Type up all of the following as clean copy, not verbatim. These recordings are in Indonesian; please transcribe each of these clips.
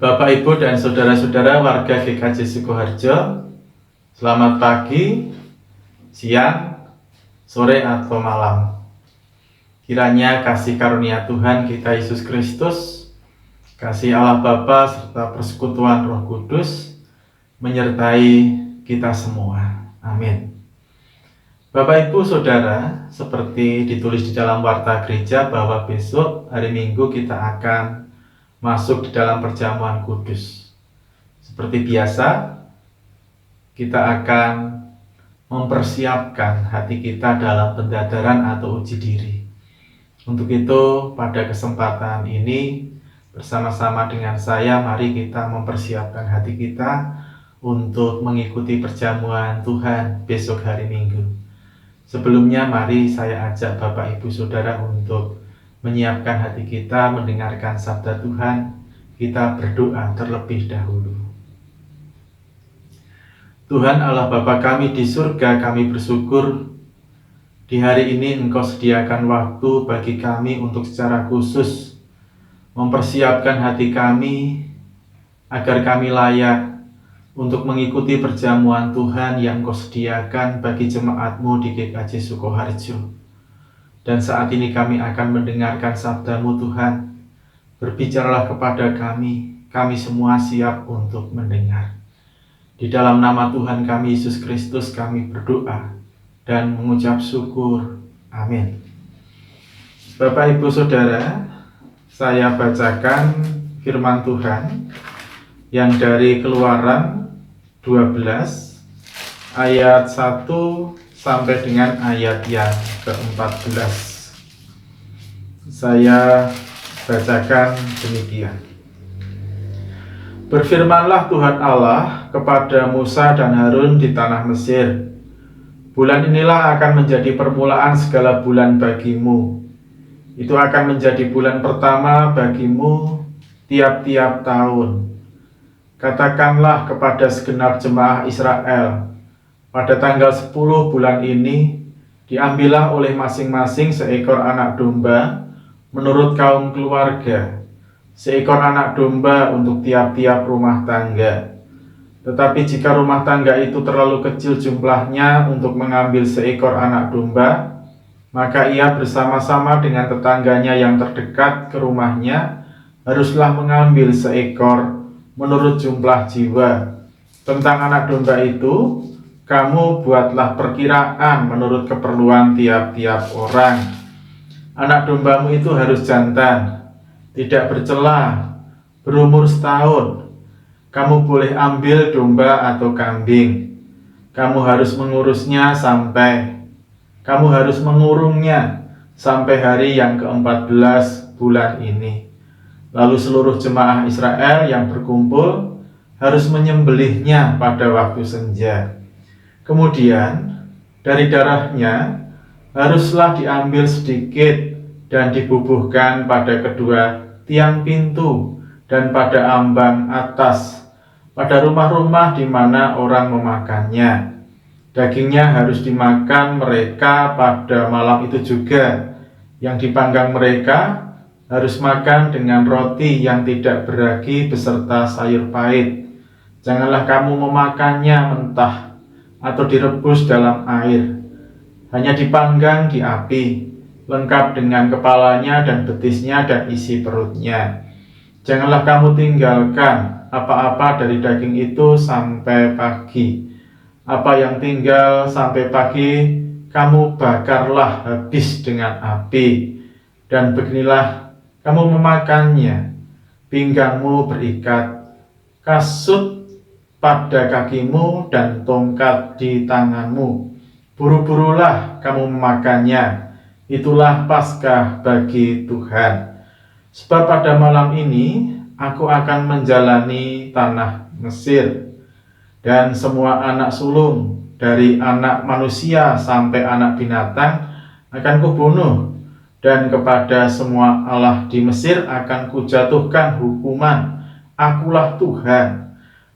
Bapak, Ibu, dan saudara-saudara warga GKJ Sukoharjo, selamat pagi, siang, sore, atau malam. Kiranya kasih karunia Tuhan kita Yesus Kristus, kasih Allah Bapa serta persekutuan Roh Kudus menyertai kita semua. Amin. Bapak, Ibu, Saudara, seperti ditulis di dalam warta gereja bahwa besok hari Minggu kita akan masuk di dalam perjamuan kudus. Seperti biasa, kita akan mempersiapkan hati kita dalam pendadaran atau uji diri. Untuk itu, pada kesempatan ini, bersama-sama dengan saya, mari kita mempersiapkan hati kita untuk mengikuti perjamuan Tuhan besok hari Minggu. Sebelumnya, mari saya ajak Bapak, Ibu, Saudara untuk menyiapkan hati kita mendengarkan sabda Tuhan. Kita berdoa terlebih dahulu. Tuhan Allah Bapa kami di surga, kami bersyukur di hari ini Engkau sediakan waktu bagi kami untuk secara khusus mempersiapkan hati kami agar kami layak untuk mengikuti perjamuan Tuhan yang Engkau sediakan bagi jemaat-Mu di GKJ Sukoharjo. Dan saat ini kami akan mendengarkan sabda-Mu Tuhan. Berbicaralah kepada kami semua siap untuk mendengar. Di dalam nama Tuhan kami Yesus Kristus kami berdoa dan mengucap syukur. Amin. Bapak, Ibu, Saudara, saya bacakan firman Tuhan yang dari Keluaran 12 ayat 1 sampai dengan ayat yang ke-14. Saya bacakan demikian. Berfirmanlah Tuhan Allah kepada Musa dan Harun di tanah Mesir. Bulan inilah akan menjadi permulaan segala bulan bagimu. Itu akan menjadi bulan pertama bagimu tiap-tiap tahun. Katakanlah kepada segenap jemaah Israel, pada tanggal 10 bulan ini, diambillah oleh masing-masing seekor anak domba menurut kaum keluarga, seekor anak domba untuk tiap-tiap rumah tangga. Tetapi jika rumah tangga itu terlalu kecil jumlahnya untuk mengambil seekor anak domba, maka ia bersama-sama dengan tetangganya yang terdekat ke rumahnya haruslah mengambil seekor menurut jumlah jiwa. Tentang anak domba itu, kamu buatlah perkiraan menurut keperluan tiap-tiap orang. Anak dombamu itu harus jantan, tidak bercela, berumur setahun. Kamu boleh ambil domba atau kambing. Kamu harus mengurungnya sampai hari yang ke-14 bulan ini. Lalu seluruh jemaah Israel yang berkumpul harus menyembelihnya pada waktu senja. Kemudian dari darahnya haruslah diambil sedikit dan dibubuhkan pada kedua tiang pintu dan pada ambang atas, pada rumah-rumah di mana orang memakannya. Dagingnya harus dimakan mereka pada malam itu juga. Yang dipanggang mereka harus makan dengan roti yang tidak beragi beserta sayur pahit. Janganlah kamu memakannya mentah atau direbus dalam air, hanya dipanggang di api, lengkap dengan kepalanya dan betisnya dan isi perutnya. Janganlah kamu tinggalkan apa-apa dari daging itu sampai pagi. Apa yang tinggal sampai pagi, kamu bakarlah habis dengan api, dan beginilah kamu memakannya. Pinggangmu berikat, kasut pada kakimu dan tongkat di tanganmu. Buru-burulah kamu memakannya. Itulah Paskah bagi Tuhan. Sebab pada malam ini aku akan menjalani tanah Mesir, dan semua anak sulung dari anak manusia sampai anak binatang akan kubunuh, dan kepada semua allah di Mesir akan kujatuhkan hukuman. Akulah Tuhan.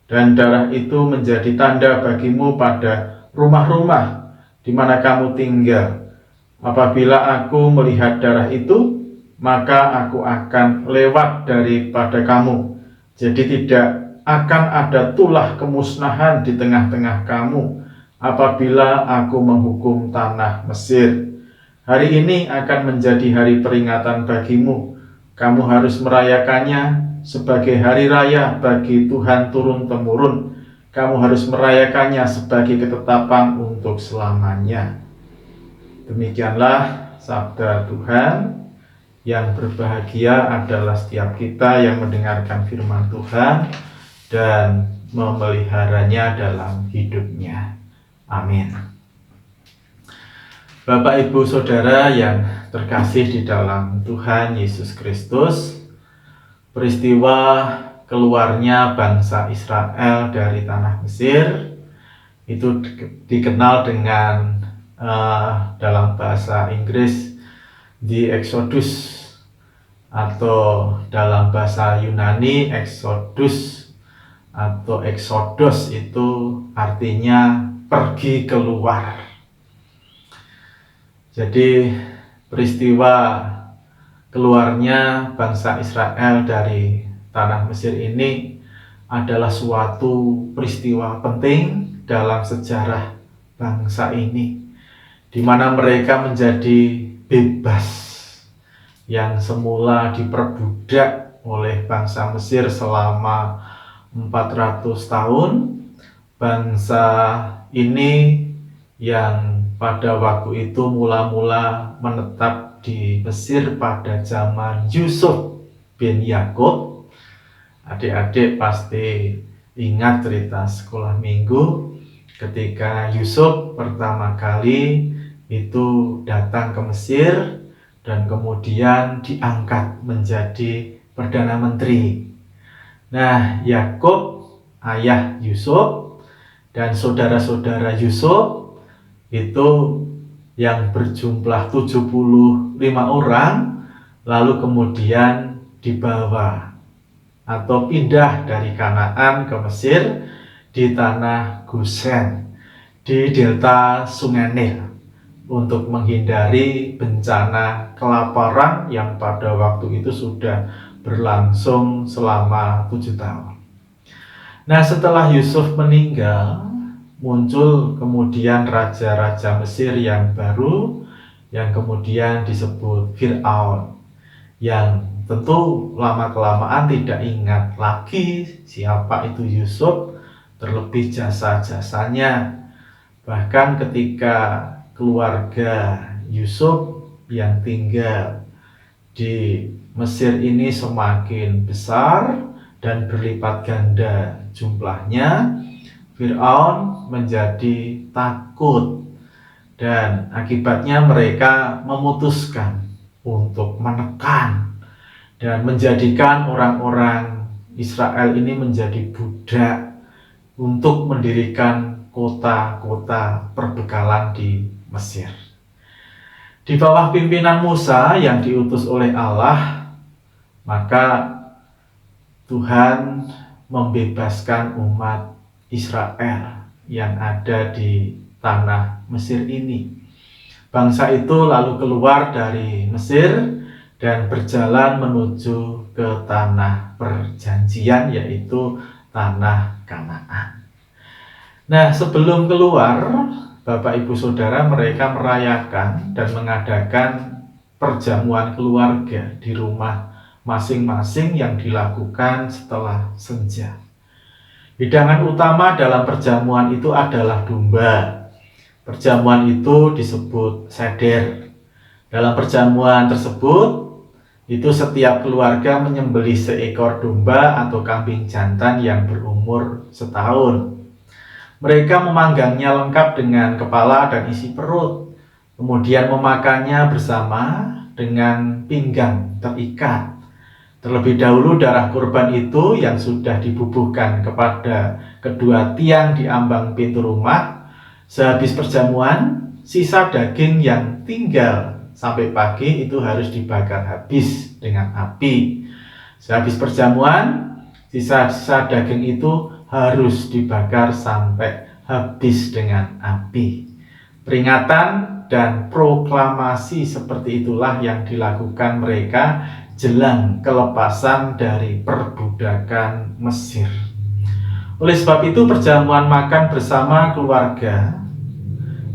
Dan darah itu menjadi tanda bagimu pada rumah-rumah di mana kamu tinggal. Apabila aku melihat darah itu, maka aku akan lewat daripada kamu. Jadi tidak akan ada tulah kemusnahan di tengah-tengah kamu apabila aku menghukum tanah Mesir. Hari ini akan menjadi hari peringatan bagimu. Kamu harus merayakannya sebagai hari raya bagi Tuhan turun-temurun. Kamu harus merayakannya sebagai ketetapan untuk selamanya. Demikianlah sabda Tuhan. Yang berbahagia adalah setiap kita yang mendengarkan firman Tuhan dan memeliharanya dalam hidupnya. Amin. Bapak, Ibu, Saudara yang terkasih di dalam Tuhan Yesus Kristus, peristiwa keluarnya bangsa Israel dari tanah Mesir itu dikenal dengan dalam bahasa Inggris di Exodus, atau dalam bahasa Yunani Exodus atau Exodus itu artinya pergi keluar. Jadi peristiwa keluarnya bangsa Israel dari tanah Mesir ini adalah suatu peristiwa penting dalam sejarah bangsa ini, di mana mereka menjadi bebas yang semula diperbudak oleh bangsa Mesir selama 400 tahun. Bangsa ini yang pada waktu itu mula-mula menetap di Mesir pada zaman Yusuf bin Yakub. Adik-adik pasti ingat cerita sekolah minggu ketika Yusuf pertama kali itu datang ke Mesir dan kemudian diangkat menjadi Perdana Menteri. Nah, Yakub, ayah Yusuf, dan saudara-saudara Yusuf itu yang berjumlah 75 orang, lalu kemudian dibawa atau pindah dari Kanaan ke Mesir di tanah Gosen di delta Sungai Nil, untuk menghindari bencana kelaparan yang pada waktu itu sudah berlangsung selama 7 tahun. Nah, setelah Yusuf meninggal, muncul kemudian raja-raja Mesir yang baru, yang kemudian disebut Fir'aun, yang tentu lama-kelamaan tidak ingat lagi siapa itu Yusuf, terlebih jasa-jasanya. Bahkan ketika keluarga Yusuf yang tinggal di Mesir ini semakin besar dan berlipat ganda jumlahnya, Fir'aun menjadi takut, dan akibatnya mereka memutuskan untuk menekan dan menjadikan orang-orang Israel ini menjadi budak untuk mendirikan kota-kota perbekalan di Mesir. Di bawah pimpinan Musa yang diutus oleh Allah, maka Tuhan membebaskan umat Israel yang ada di tanah Mesir ini. Bangsa itu lalu keluar dari Mesir dan berjalan menuju ke tanah perjanjian, yaitu tanah Kanaan. Nah, sebelum keluar, Bapak Ibu Saudara, mereka merayakan dan mengadakan perjamuan keluarga di rumah masing-masing yang dilakukan setelah senja. Hidangan utama dalam perjamuan itu adalah domba. Perjamuan itu disebut seder. Dalam perjamuan tersebut, itu setiap keluarga menyembelih seekor domba atau kambing jantan yang berumur setahun. Mereka memanggangnya lengkap dengan kepala dan isi perut, kemudian memakannya bersama dengan pinggang terikat. Terlebih dahulu darah kurban itu yang sudah dibubuhkan kepada kedua tiang di ambang pintu rumah. Sehabis perjamuan, sisa daging yang tinggal sampai pagi itu harus dibakar habis dengan api. Sehabis perjamuan, sisa-sisa daging itu harus dibakar sampai habis dengan api. Peringatan dan proklamasi seperti itulah yang dilakukan mereka jelang kelepasan dari perbudakan Mesir. Oleh sebab itu perjamuan makan bersama keluarga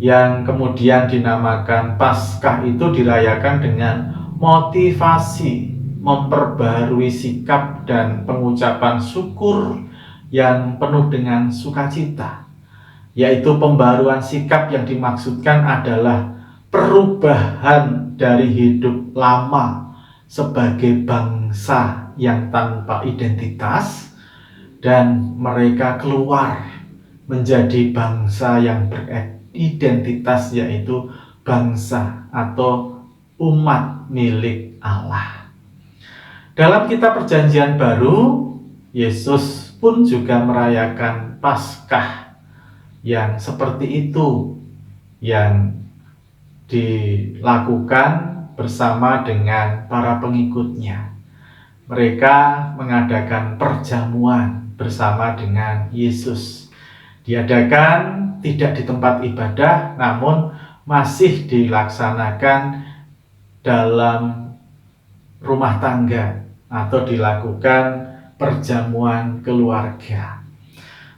yang kemudian dinamakan Paskah itu dirayakan dengan motivasi memperbaharui sikap dan pengucapan syukur yang penuh dengan sukacita, yaitu pembaruan sikap yang dimaksudkan adalah perubahan dari hidup lama sebagai bangsa yang tanpa identitas dan mereka keluar menjadi bangsa yang beridentitas, yaitu bangsa atau umat milik Allah. Dalam kitab Perjanjian Baru, Yesus pun juga merayakan Paskah yang seperti itu, yang dilakukan bersama dengan para pengikutnya. Mereka mengadakan perjamuan bersama dengan Yesus. Diadakan tidak di tempat ibadah, namun masih dilaksanakan dalam rumah tangga atau dilakukan perjamuan keluarga.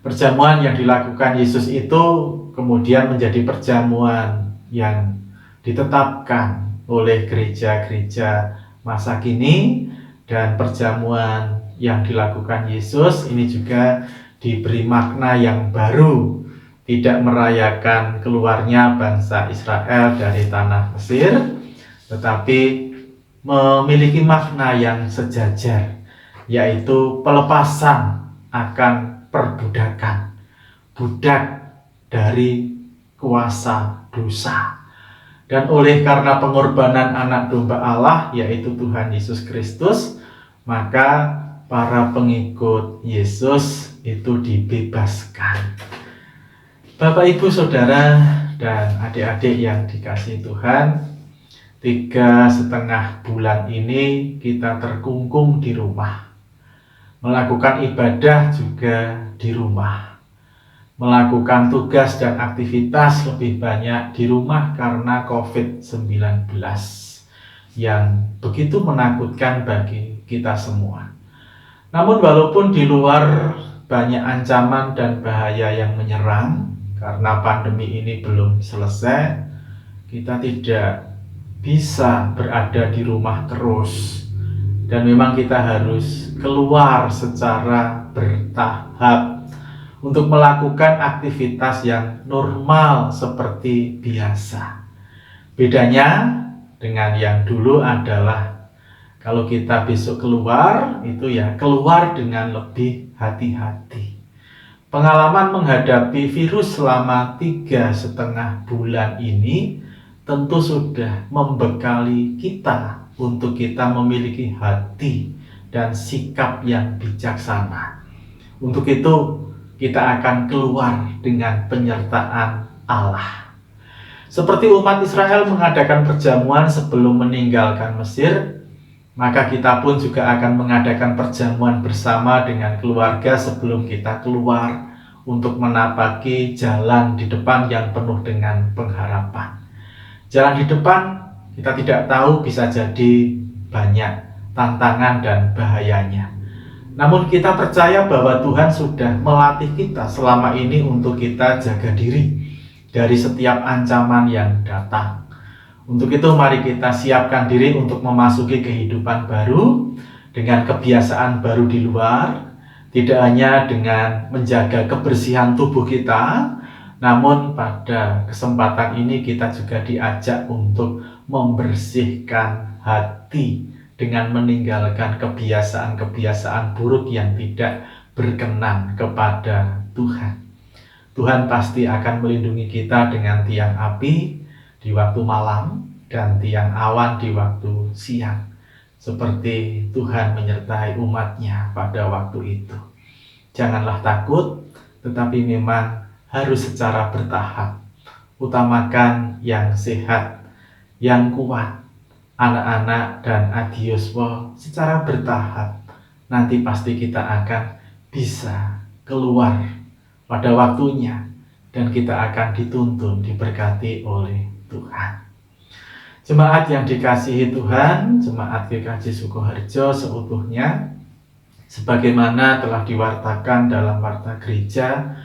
Perjamuan yang dilakukan Yesus itu kemudian menjadi perjamuan yang ditetapkan oleh gereja-gereja masa kini, dan perjamuan yang dilakukan Yesus ini juga diberi makna yang baru, tidak merayakan keluarnya bangsa Israel dari tanah Mesir, tetapi memiliki makna yang sejajar, yaitu pelepasan akan perbudakan, budak dari kuasa dosa. Dan karena pengorbanan anak domba Allah, yaitu Tuhan Yesus Kristus, maka para pengikut Yesus itu dibebaskan. Bapak, Ibu, Saudara, dan adik-adik yang dikasihi Tuhan, 3,5 bulan ini kita terkungkung di rumah, melakukan ibadah juga di rumah, melakukan tugas dan aktivitas lebih banyak di rumah karena COVID-19 yang begitu menakutkan bagi kita semua. Namun walaupun di luar banyak ancaman dan bahaya yang menyerang karena pandemi ini belum selesai, kita tidak bisa berada di rumah terus, dan memang kita harus keluar secara bertahap untuk melakukan aktivitas yang normal seperti biasa. Bedanya dengan yang dulu adalah kalau kita besok keluar, itu ya keluar dengan lebih hati-hati. Pengalaman menghadapi virus selama 3,5 bulan ini tentu sudah membekali kita untuk kita memiliki hati dan sikap yang bijaksana. Untuk itu kita akan keluar dengan penyertaan Allah. Seperti umat Israel mengadakan perjamuan sebelum meninggalkan Mesir, maka kita pun juga akan mengadakan perjamuan bersama dengan keluarga sebelum kita keluar untuk menapaki jalan di depan yang penuh dengan pengharapan. Jalan di depan kita tidak tahu, bisa jadi banyak tantangan dan bahayanya. Namun kita percaya bahwa Tuhan sudah melatih kita selama ini untuk kita jaga diri dari setiap ancaman yang datang. Untuk itu mari kita siapkan diri untuk memasuki kehidupan baru dengan kebiasaan baru di luar, tidak hanya dengan menjaga kebersihan tubuh kita, namun pada kesempatan ini kita juga diajak untuk membersihkan hati dengan meninggalkan kebiasaan-kebiasaan buruk yang tidak berkenan kepada Tuhan. Tuhan pasti akan melindungi kita dengan tiang api di waktu malam dan tiang awan di waktu siang, seperti Tuhan menyertai umatnya pada waktu itu. Janganlah takut, tetapi memang harus secara bertahap. Utamakan yang sehat, yang kuat, anak-anak dan adioswa secara bertahap. Nanti pasti kita akan bisa keluar pada waktunya, dan kita akan dituntun, diberkati oleh Tuhan. Tuhan. Jemaat yang dikasihi Tuhan, Jemaat GKJ Sukoharjo seutuhnya, sebagaimana telah diwartakan dalam warta gereja,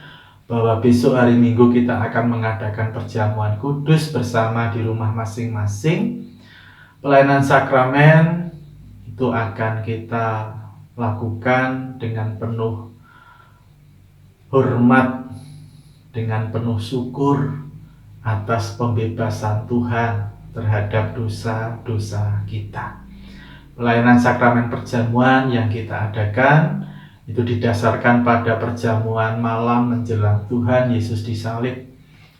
bahwa besok hari Minggu kita akan mengadakan perjamuan kudus bersama di rumah masing-masing. Pelayanan sakramen itu akan kita lakukan dengan penuh hormat, dengan penuh syukur atas pembebasan Tuhan terhadap dosa-dosa kita. Pelayanan sakramen perjamuan yang kita adakan itu didasarkan pada perjamuan malam menjelang Tuhan Yesus disalib.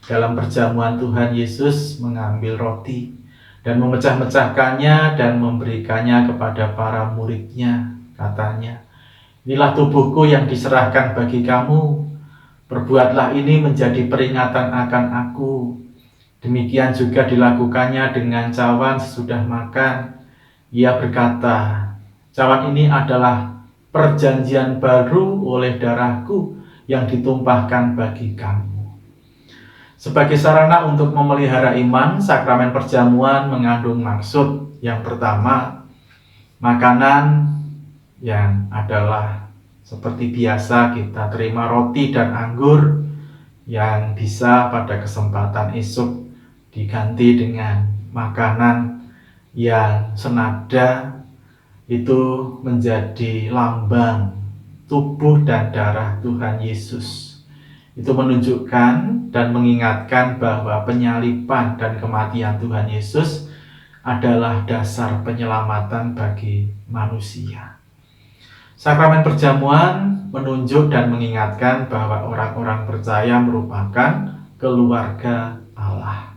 Dalam perjamuan Tuhan Yesus mengambil roti dan memecah-mecahkannya dan memberikannya kepada para muridnya. Katanya, inilah tubuhku yang diserahkan bagi kamu. Perbuatlah ini menjadi peringatan akan aku. Demikian juga dilakukannya dengan cawan sesudah makan. Ia berkata, cawan ini adalah perjanjian baru oleh darahku yang ditumpahkan bagi kamu. Sebagai sarana untuk memelihara iman, sakramen perjamuan mengandung maksud. Yang pertama, makanan yang adalah seperti biasa kita terima roti dan anggur yang bisa pada kesempatan esok diganti dengan makanan yang senada, itu menjadi lambang tubuh dan darah Tuhan Yesus. Itu menunjukkan dan mengingatkan bahwa penyaliban dan kematian Tuhan Yesus adalah dasar penyelamatan bagi manusia. Sakramen perjamuan menunjuk dan mengingatkan bahwa orang-orang percaya merupakan keluarga Allah.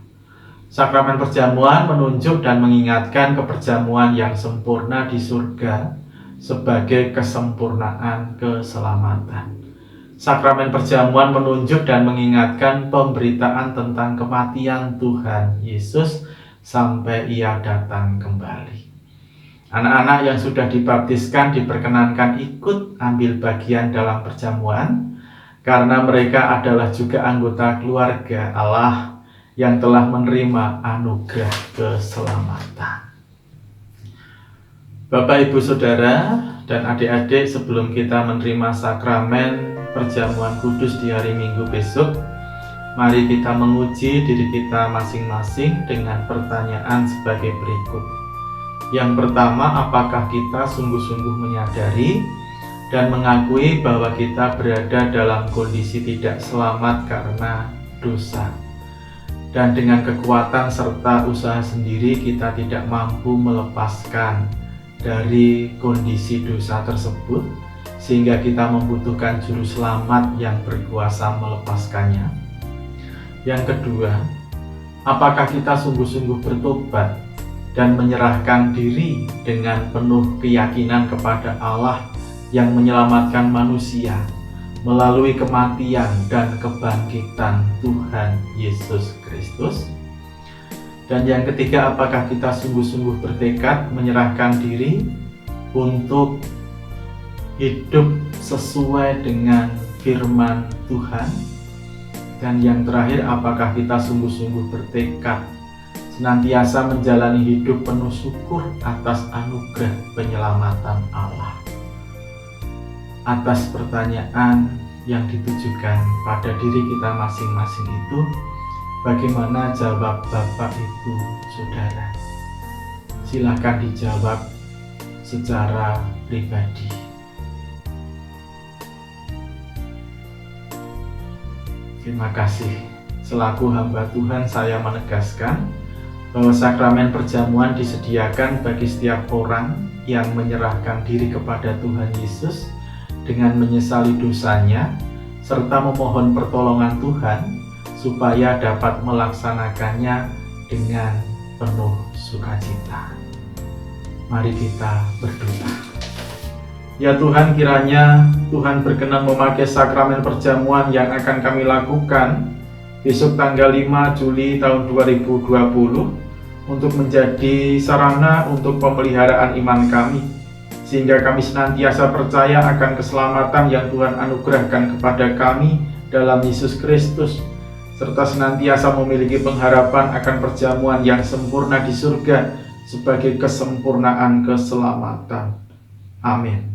Sakramen perjamuan menunjuk dan mengingatkan keperjamuan yang sempurna di surga sebagai kesempurnaan keselamatan. Sakramen perjamuan menunjuk dan mengingatkan pemberitaan tentang kematian Tuhan Yesus sampai Ia datang kembali. Anak-anak yang sudah dibaptiskan diperkenankan ikut ambil bagian dalam perjamuan karena mereka adalah juga anggota keluarga Allah yang telah menerima anugerah keselamatan. Bapak, Ibu, Saudara, dan adik-adik, sebelum kita menerima sakramen perjamuan kudus di hari Minggu besok, mari kita menguji diri kita masing-masing dengan pertanyaan sebagai berikut. Yang pertama, apakah kita sungguh-sungguh menyadari dan mengakui bahwa kita berada dalam kondisi tidak selamat karena dosa? Dan dengan kekuatan serta usaha sendiri kita tidak mampu melepaskan dari kondisi dosa tersebut, sehingga kita membutuhkan juru selamat yang berkuasa melepaskannya. Yang kedua, apakah kita sungguh-sungguh bertobat dan menyerahkan diri dengan penuh keyakinan kepada Allah yang menyelamatkan manusia melalui kematian dan kebangkitan Tuhan Yesus Kristus? Dan yang ketiga, apakah kita sungguh-sungguh bertekad menyerahkan diri untuk hidup sesuai dengan firman Tuhan? Dan yang terakhir, apakah kita sungguh-sungguh bertekad senantiasa menjalani hidup penuh syukur atas anugerah penyelamatan Allah? Atas pertanyaan yang ditujukan pada diri kita masing-masing itu, bagaimana jawab Bapak, Ibu, Saudara? Silakan dijawab secara pribadi. Terima kasih. Selaku hamba Tuhan, saya menegaskan bahwa sakramen perjamuan disediakan bagi setiap orang yang menyerahkan diri kepada Tuhan Yesus dengan menyesali dosanya serta memohon pertolongan Tuhan supaya dapat melaksanakannya dengan penuh sukacita. Mari kita berdoa. Ya Tuhan, kiranya Tuhan berkenan memakai sakramen perjamuan yang akan kami lakukan besok tanggal 5 Juli tahun 2020 untuk menjadi sarana untuk pemeliharaan iman kami, sehingga kami senantiasa percaya akan keselamatan yang Tuhan anugerahkan kepada kami dalam Yesus Kristus, serta senantiasa memiliki pengharapan akan perjamuan yang sempurna di surga sebagai kesempurnaan keselamatan. Amin.